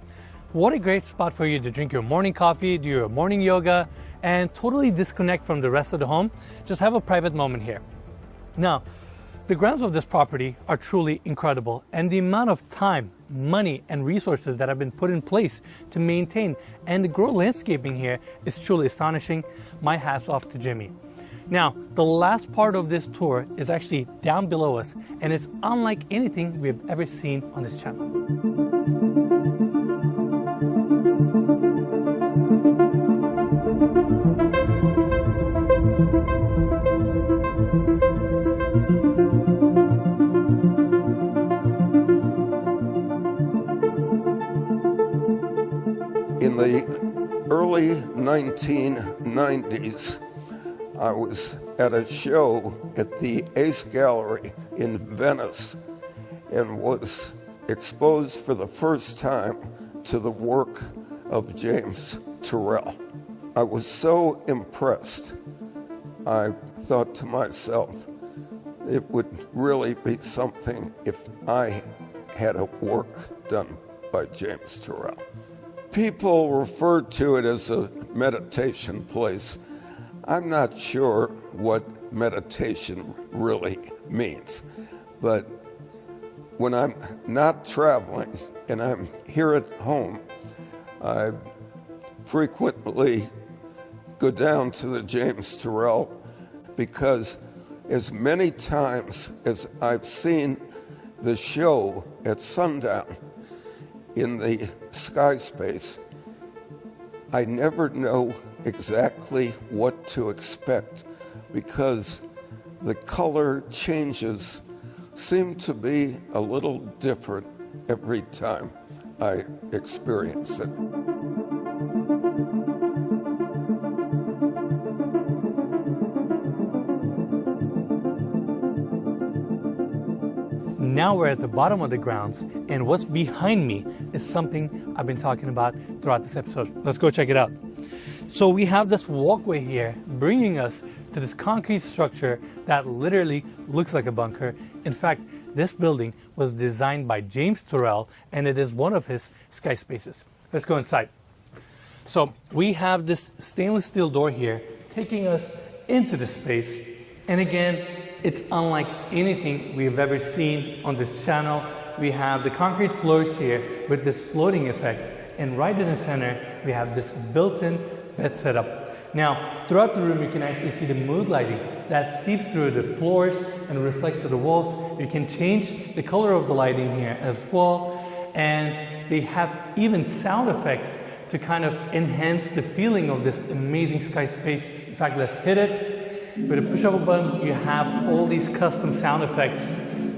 what a great spot for you to drink your morning coffee, do your morning yoga, and totally disconnect from the rest of the home. Just have a private moment here. Now, the grounds of this property are truly incredible, and the amount of time, money, and resources that have been put in place to maintain and grow landscaping here is truly astonishing. My hat's off to Jimmy. Now, the last part of this tour is actually down below us, and it's unlike anything we've ever seen on this channel. In the early 1990s, I was at a show at the Ace Gallery in Venice and was exposed for the first time to the work of James Turrell. I was so impressed, I thought to myself, it would really be something if I had a work done by James Turrell. People refer to it as a meditation place. I'm not sure what meditation really means, but when I'm not traveling and I'm here at home, I frequently go down to the James Turrell because as many times as I've seen the show at sundown in the sky space, I never know exactly what to expect because the color changes seem to be a little different every time I experience it. Now we're at the bottom of the grounds, and what's behind me is something I've been talking about throughout this episode. Let's go check it out. So we have this walkway here bringing us to this concrete structure that literally looks like a bunker. In fact, this building was designed by James Turrell, and it is one of his sky spaces. Let's go inside. So we have this stainless steel door here taking us into the space, and again, it's unlike anything we've ever seen on this channel. We have the concrete floors here with this floating effect, and right in the center we have this built-in bed setup. Now, throughout the room you can actually see the mood lighting that seeps through the floors and reflects to the walls. You can change the color of the lighting here as well, and they have even sound effects to kind of enhance the feeling of this amazing sky space. In fact, let's hit it. With a push of a button, you have all these custom sound effects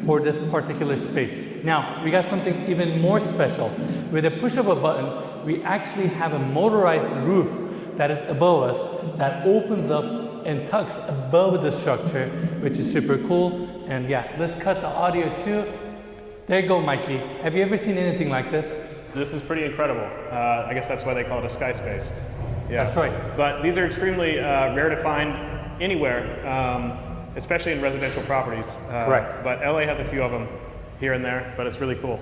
for this particular space. Now, we got something even more special. With a push of a button, we actually have a motorized roof that is above us that opens up and tucks above the structure, which is super cool. And yeah, let's cut the audio too. There you go, Mikey. Have you ever seen anything like this? This is pretty incredible. I guess that's why they call it a sky space. Yeah. That's right. But these are extremely rare to find anywhere, especially in residential properties. Correct. But LA has a few of them here and there, but it's really cool.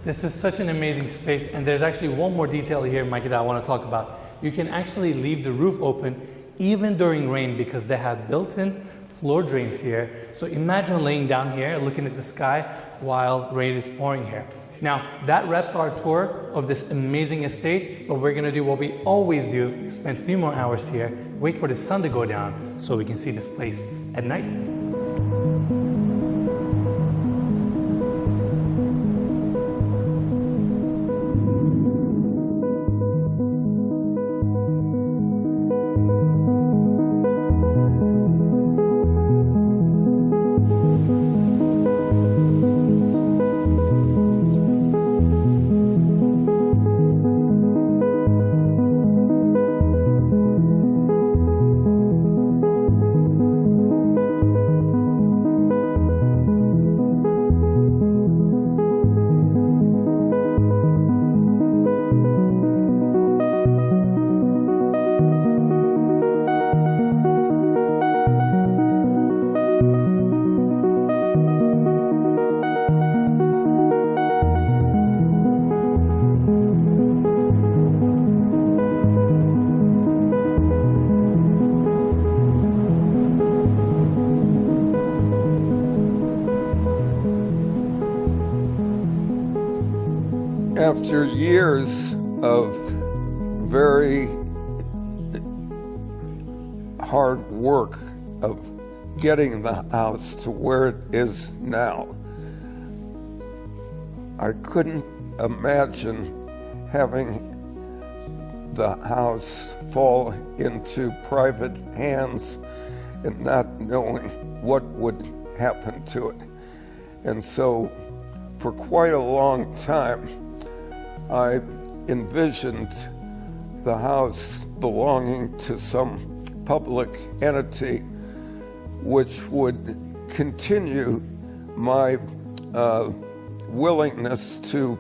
This is such an amazing space, and there's actually one more detail here, Mikey, that I want to talk about. You can actually leave the roof open even during rain because they have built-in floor drains here. So imagine laying down here looking at the sky while rain is pouring here. Now, that wraps our tour of this amazing estate, but we're gonna do what we always do, spend a few more hours here, wait for the sun to go down so we can see this place at night. After years of very hard work of getting the house to where it is now, I couldn't imagine having the house fall into private hands and not knowing what would happen to it. And so for quite a long time, I envisioned the house belonging to some public entity which would continue my willingness to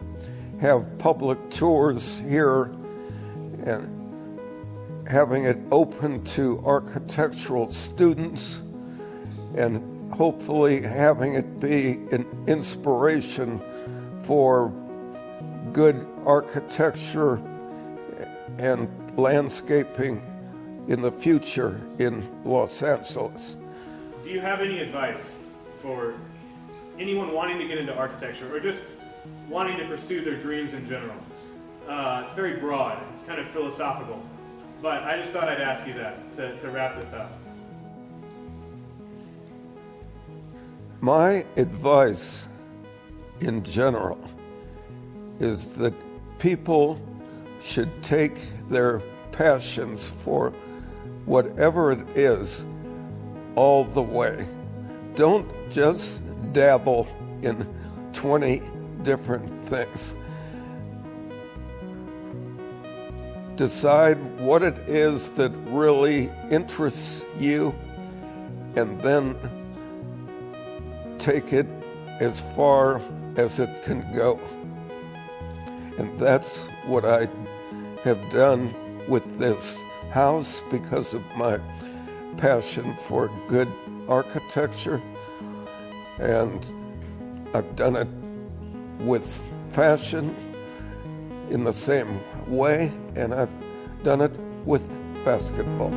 have public tours here and having it open to architectural students and hopefully having it be an inspiration for good architecture and landscaping in the future in Los Angeles. Do you have any advice for anyone wanting to get into architecture or just wanting to pursue their dreams in general? It's very broad, kind of philosophical, but I just thought I'd ask you that to wrap this up. My advice in general is that people should take their passions for whatever it is all the way. Don't just dabble in 20 different things. Decide what it is that really interests you and then take it as far as it can go. And that's what I have done with this house because of my passion for good architecture. And I've done it with fashion in the same way, and I've done it with basketball.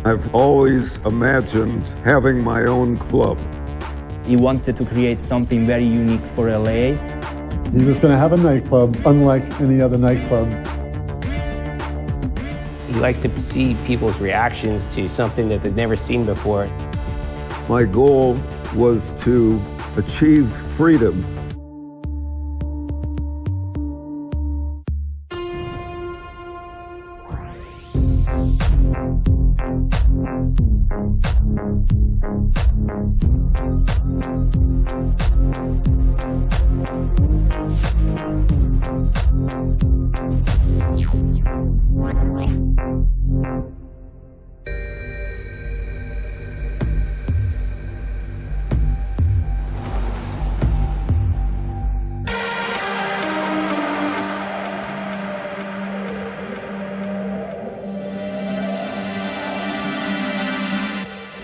I've always imagined having my own club. He wanted to create something very unique for LA. He was going to have a nightclub unlike any other nightclub. He likes to see people's reactions to something that they've never seen before. My goal was to achieve freedom.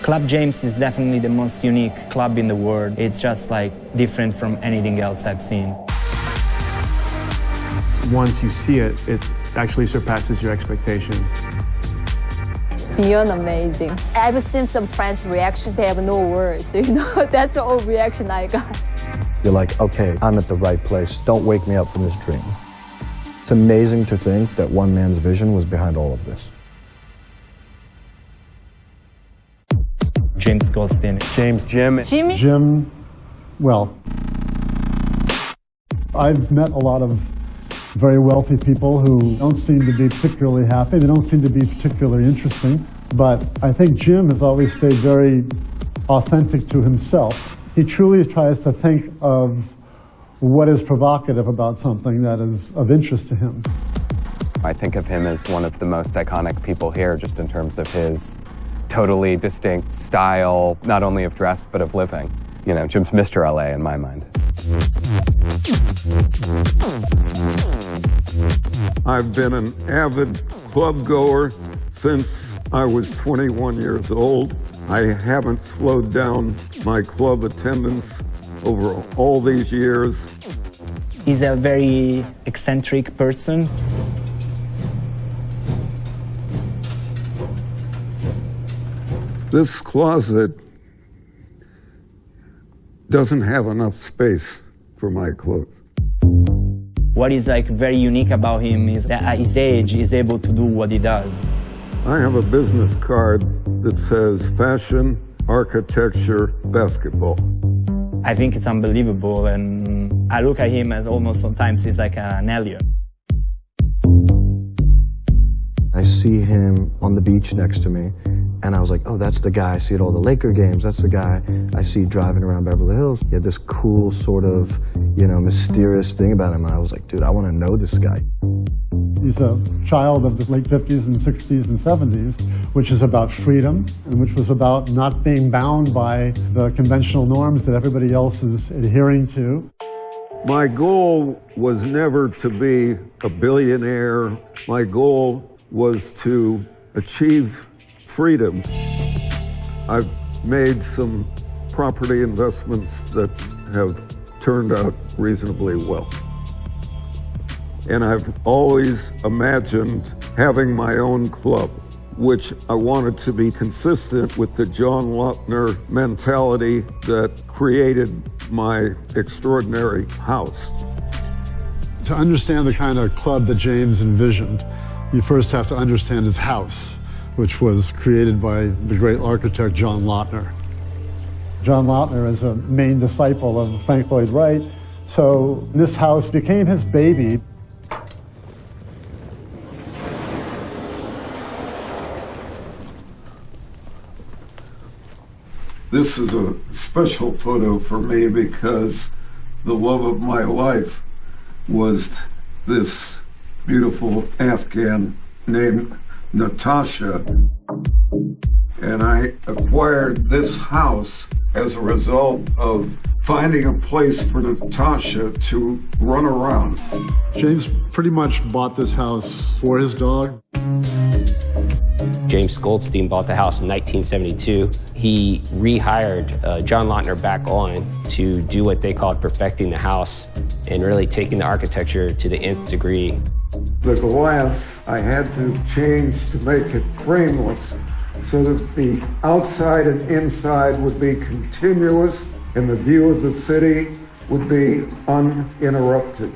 Club James is definitely the most unique club in the world. It's just like different from anything else I've seen. Once you see it, it actually surpasses your expectations. Beyond amazing. I've seen some friends' reactions, they have no words, you know, that's the whole reaction I got. You're like, okay, I'm at the right place. Don't wake me up from this dream. It's amazing to think that one man's vision was behind all of this. James Goldstein. Jimmy? Jim, well, I've met a lot of very wealthy people who don't seem to be particularly happy. They don't seem to be particularly interesting. But I think Jim has always stayed very authentic to himself. He truly tries to think of what is provocative about something that is of interest to him. I think of him as one of the most iconic people here, just in terms of his totally distinct style, not only of dress, but of living. You know, Jim's Mr. LA in my mind. I've been an avid club goer since I was 21 years old. I haven't slowed down my club attendance over all these years. He's a very eccentric person. This closet doesn't have enough space for my clothes. What is like very unique about him is that at his age, he's able to do what he does. I have a business card that says fashion, architecture, basketball. I think it's unbelievable, and I look at him as almost sometimes he's like an alien. I see him on the beach next to me, and I was like, oh, that's the guy I see at all the Laker games. That's the guy I see driving around Beverly Hills. He had this cool sort of, you know, mysterious thing about him. And I was like, dude, I want to know this guy. He's a child of the late 50s and 60s and 70s, which is about freedom and which was about not being bound by the conventional norms that everybody else is adhering to. My goal was never to be a billionaire. My goal was to achieve freedom. I've made some property investments that have turned out reasonably well. And I've always imagined having my own club, which I wanted to be consistent with the John Lautner mentality that created my extraordinary house. To understand the kind of club that James envisioned, you first have to understand his house, which was created by the great architect John Lautner. John Lautner is a main disciple of Frank Lloyd Wright, so this house became his baby. This is a special photo for me because the love of my life was this beautiful Afghan named Natasha. And I acquired this house as a result of finding a place for Natasha to run around. James pretty much bought this house for his dog. James Goldstein bought the house in 1972. He rehired John Lautner back on to do what they called perfecting the house and really taking the architecture to the nth degree. The glass I had to change to make it frameless so that the outside and inside would be continuous and the view of the city would be uninterrupted.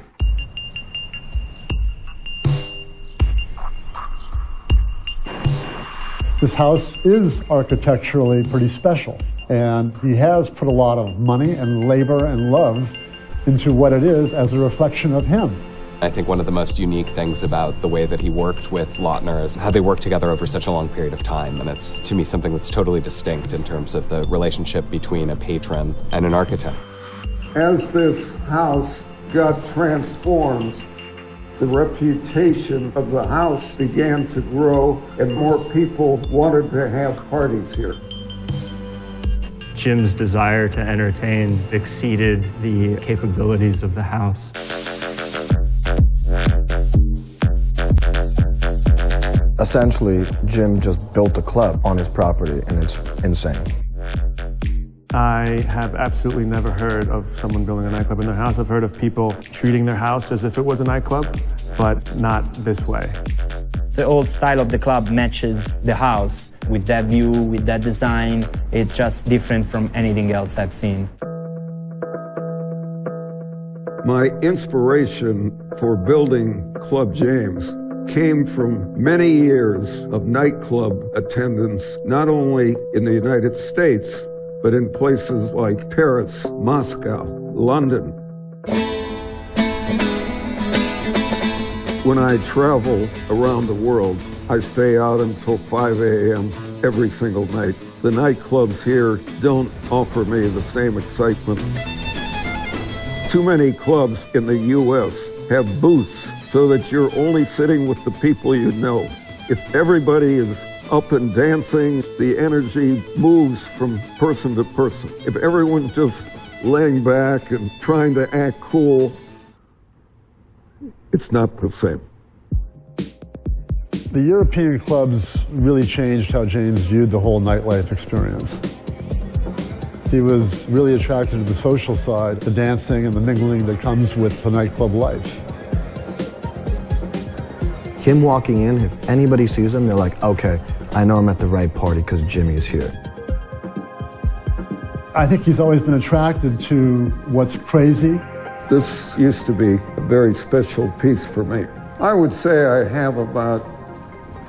This house is architecturally pretty special, and he has put a lot of money and labor and love into what it is as a reflection of him. I think one of the most unique things about the way that he worked with Lautner is how they worked together over such a long period of time. And it's, to me, something that's totally distinct in terms of the relationship between a patron and an architect. As this house got transformed, the reputation of the house began to grow and more people wanted to have parties here. Jim's desire to entertain exceeded the capabilities of the house. A Essentially, Jim just built a club on his property, and it's insane. I have absolutely never heard of someone building a nightclub in their house. I've heard of people treating their house as if it was a nightclub, but not this way. The old style of the club matches the house with that view, with that design. It's just different from anything else I've seen. My inspiration for building Club James came from many years of nightclub attendance, not only in the United States, but in places like Paris, Moscow, London. When I travel around the world, I stay out until 5 a.m. every single night. The nightclubs here don't offer me the same excitement. Too many clubs in the U.S. have booths so that you're only sitting with the people you know. If everybody is up and dancing, the energy moves from person to person. If everyone's just laying back and trying to act cool, it's not the same. The European clubs really changed how James viewed the whole nightlife experience. He was really attracted to the social side, the dancing and the mingling that comes with the nightclub life. Him walking in, if anybody sees him, they're like, okay, I know I'm at the right party because Jimmy is here. I think he's always been attracted to what's crazy. This used to be a very special piece for me. I would say I have about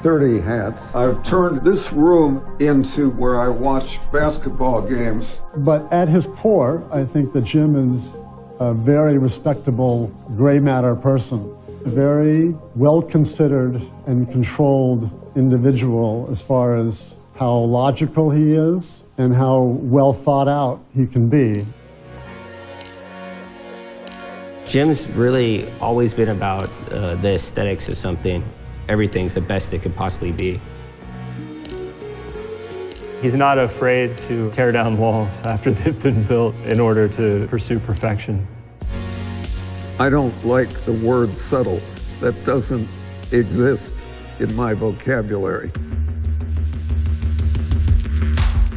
30 hats. I've turned this room into where I watch basketball games. But at his core, I think that Jim is a very respectable gray matter person. A very well-considered and controlled individual as far as how logical he is and how well thought out he can be. Jim's really always been about the aesthetics of something. Everything's the best it could possibly be. He's not afraid to tear down walls after they've been built in order to pursue perfection. I don't like the word subtle. That doesn't exist in my vocabulary.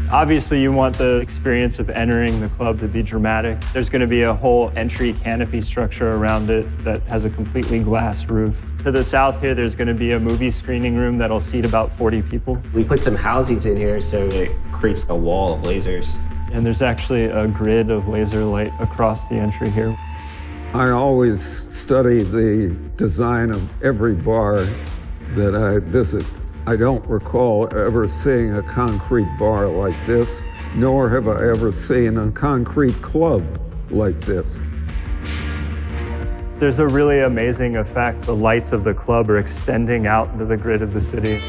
Obviously, you want the experience of entering the club to be dramatic. There's going to be a whole entry canopy structure around it that has a completely glass roof. To the south here, there's going to be a movie screening room that'll seat about 40 people. We put some housings in here so it creates a wall of lasers. And there's actually a grid of laser light across the entry here. I always study the design of every bar that I visit. I don't recall ever seeing a concrete bar like this, nor have I ever seen a concrete club like this. There's a really amazing effect. The lights of the club are extending out into the grid of the city.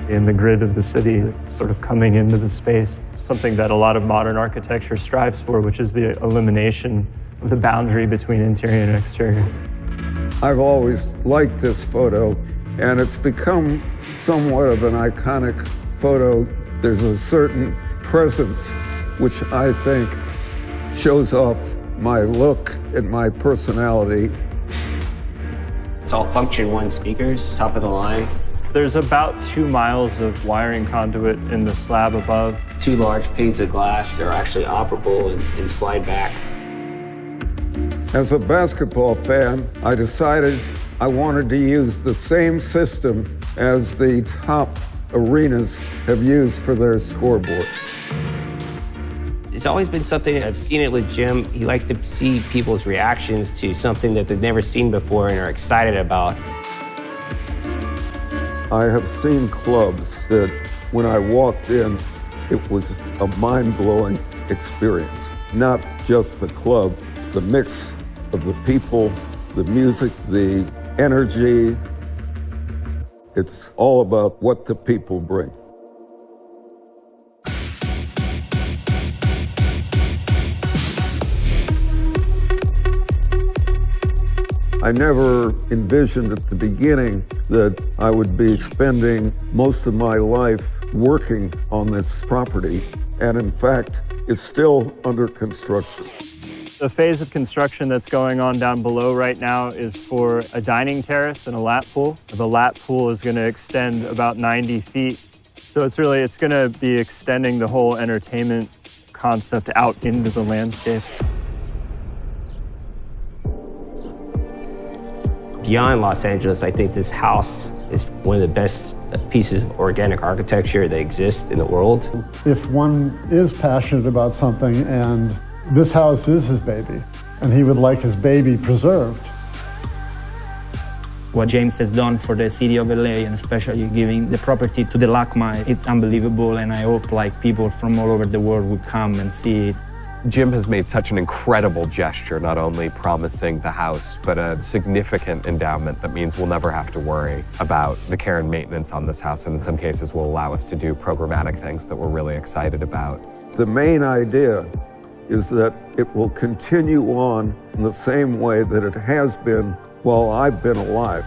In the grid of the city, sort of coming into the space, something that a lot of modern architecture strives for, which is the elimination of the boundary between interior and exterior. I've always liked this photo, and it's become somewhat of an iconic photo. There's a certain presence which I think shows off my look and my personality. It's all function one speakers, top of the line. There's about 2 miles of wiring conduit in the slab above. 2 large panes of glass are actually operable and slide back. As a basketball fan, I decided I wanted to use the same system as the top arenas have used for their scoreboards. It's always been something, I've seen it with Jim. He likes to see people's reactions to something that they've never seen before and are excited about. I have seen clubs that when I walked in, it was a mind-blowing experience. Not just the club, the mix of the people, the music, the energy. It's all about what the people bring. I never envisioned at the beginning that I would be spending most of my life working on this property, and in fact, it's still under construction. The phase of construction that's going on down below right now is for a dining terrace and a lap pool. The lap pool is going to extend about 90 feet. So it's going to be extending the whole entertainment concept out into the landscape. Beyond Los Angeles, I think this house is one of the best pieces of organic architecture that exists in the world. If one is passionate about something and this house is his baby, and he would like his baby preserved. What James has done for the city of LA, and especially giving the property to the LACMA, it's unbelievable, and I hope people from all over the world would come and see it. Jim has made such an incredible gesture, not only promising the house, but a significant endowment that means we'll never have to worry about the care and maintenance on this house, and in some cases will allow us to do programmatic things that we're really excited about. The main idea is that it will continue on in the same way that it has been while I've been alive.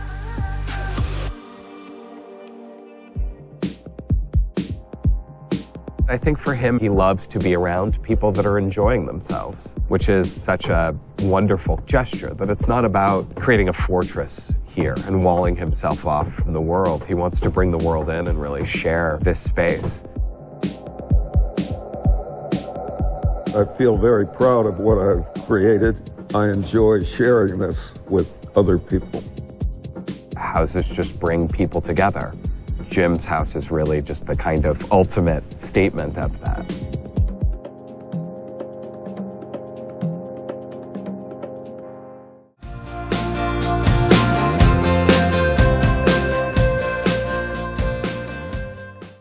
I think for him, he loves to be around people that are enjoying themselves, which is such a wonderful gesture, that it's not about creating a fortress here and walling himself off from the world. He wants to bring the world in and really share this space. I feel very proud of what I've created. I enjoy sharing this with other people. Houses just bring people together. Jim's house is really just the kind of ultimate statement of that.